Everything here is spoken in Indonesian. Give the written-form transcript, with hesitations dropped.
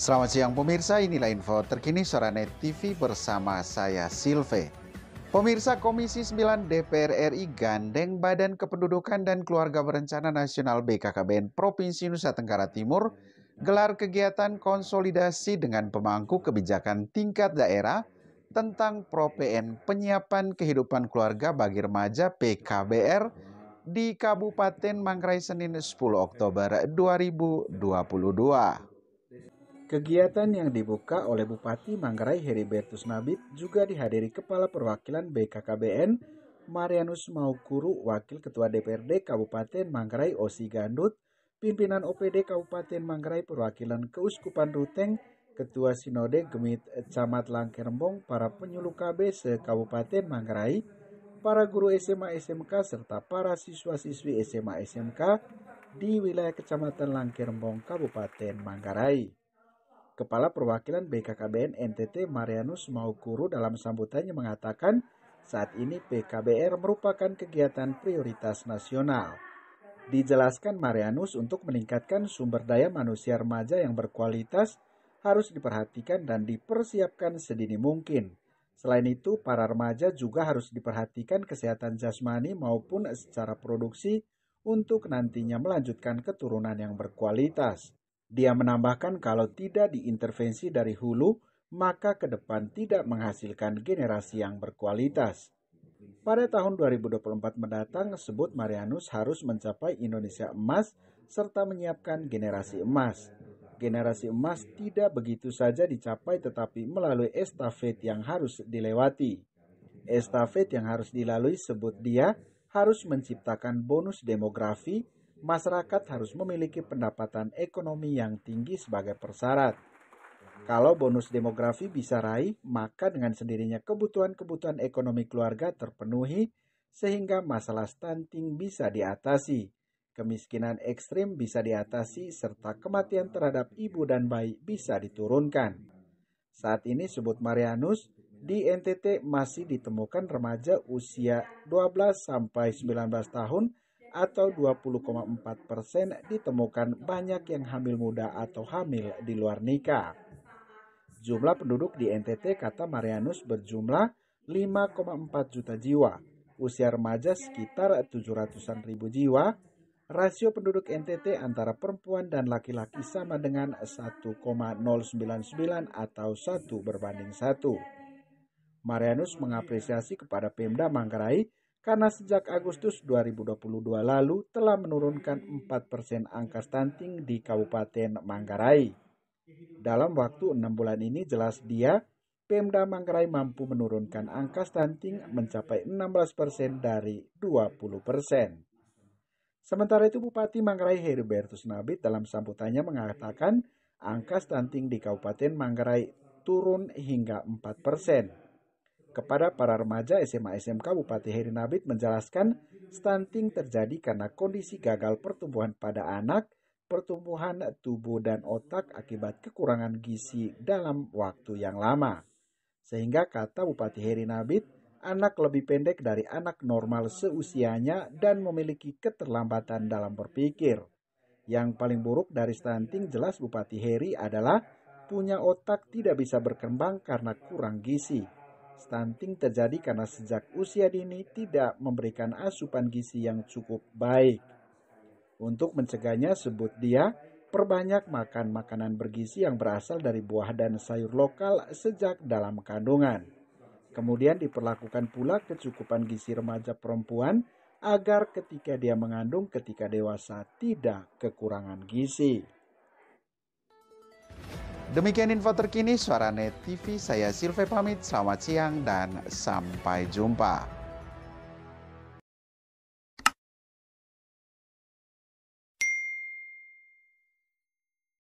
Selamat siang pemirsa, inilah info terkini Soranet TV bersama saya Silve. Pemirsa, Komisi 9 DPR RI gandeng Badan Kependudukan dan Keluarga Berencana Nasional BKKBN Provinsi Nusa Tenggara Timur gelar kegiatan konsolidasi dengan pemangku kebijakan tingkat daerah tentang ProPN penyiapan kehidupan keluarga bagi remaja PKBR di Kabupaten Manggarai Senin 10 Oktober 2022. Kegiatan yang dibuka oleh Bupati Manggarai Heribertus Nabit juga dihadiri Kepala Perwakilan BKKBN Marianus Maukuru, Wakil Ketua DPRD Kabupaten Manggarai Osi Gandut, Pimpinan OPD Kabupaten Manggarai Perwakilan Keuskupan Ruteng, Ketua Sinode Gemit Camat Langkerembong, para penyuluh KB se-Kabupaten Manggarai, para guru SMA SMK serta para siswa-siswi SMA SMK di wilayah Kecamatan Langkerembong Kabupaten Manggarai. Kepala Perwakilan BKKBN NTT Marianus Maukuru dalam sambutannya mengatakan saat ini PKBR merupakan kegiatan prioritas nasional. Dijelaskan Marianus, untuk meningkatkan sumber daya manusia remaja yang berkualitas harus diperhatikan dan dipersiapkan sedini mungkin. Selain itu, para remaja juga harus diperhatikan kesehatan jasmani maupun secara produksi untuk nantinya melanjutkan keturunan yang berkualitas. Dia menambahkan kalau tidak diintervensi dari hulu, maka ke depan tidak menghasilkan generasi yang berkualitas. Pada tahun 2024 mendatang, sebut Marianus harus mencapai Indonesia emas serta menyiapkan generasi emas. Generasi emas tidak begitu saja dicapai tetapi melalui estafet yang harus dilewati. Estafet yang harus dilalui, sebut dia, harus menciptakan bonus demografi. Masyarakat harus memiliki pendapatan ekonomi yang tinggi sebagai persyarat. Kalau bonus demografi bisa raih, maka dengan sendirinya kebutuhan-kebutuhan ekonomi keluarga terpenuhi sehingga masalah stunting bisa diatasi, kemiskinan ekstrim bisa diatasi, serta kematian terhadap ibu dan bayi bisa diturunkan. Saat ini, sebut Marianus, di NTT masih ditemukan remaja usia 12-19 tahun atau 20,4% ditemukan banyak yang hamil muda atau hamil di luar nikah. Jumlah penduduk di NTT, kata Marianus, berjumlah 5,4 juta jiwa. Usia remaja sekitar 700-an ribu jiwa. Rasio penduduk NTT antara perempuan dan laki-laki sama dengan 1,099 atau 1:1. Marianus mengapresiasi kepada Pemda Manggarai karena sejak Agustus 2022 lalu telah menurunkan 4% angka stunting di Kabupaten Manggarai. Dalam waktu 6 bulan ini, jelas dia, Pemda Manggarai mampu menurunkan angka stunting mencapai 16% dari 20%. Sementara itu, Bupati Manggarai Heribertus Nabit dalam sambutannya mengatakan angka stunting di Kabupaten Manggarai turun hingga 4%. Kepada para remaja SMA SMK, Bupati Heri Nabit menjelaskan stunting terjadi karena kondisi gagal pertumbuhan pada anak, pertumbuhan tubuh dan otak akibat kekurangan gizi dalam waktu yang lama. Sehingga, kata Bupati Heri Nabit, anak lebih pendek dari anak normal seusianya dan memiliki keterlambatan dalam berpikir. Yang paling buruk dari stunting, jelas Bupati Heri, adalah punya otak tidak bisa berkembang karena kurang gizi. Stunting terjadi karena sejak usia dini tidak memberikan asupan gizi yang cukup baik. Untuk mencegahnya, sebut dia, perbanyak makan makanan bergizi yang berasal dari buah dan sayur lokal sejak dalam kandungan. Kemudian diperlakukan pula kecukupan gizi remaja perempuan agar ketika dia mengandung ketika dewasa tidak kekurangan gizi. Demikian info terkini Soranet TV, saya Silve pamit, selamat siang dan sampai jumpa.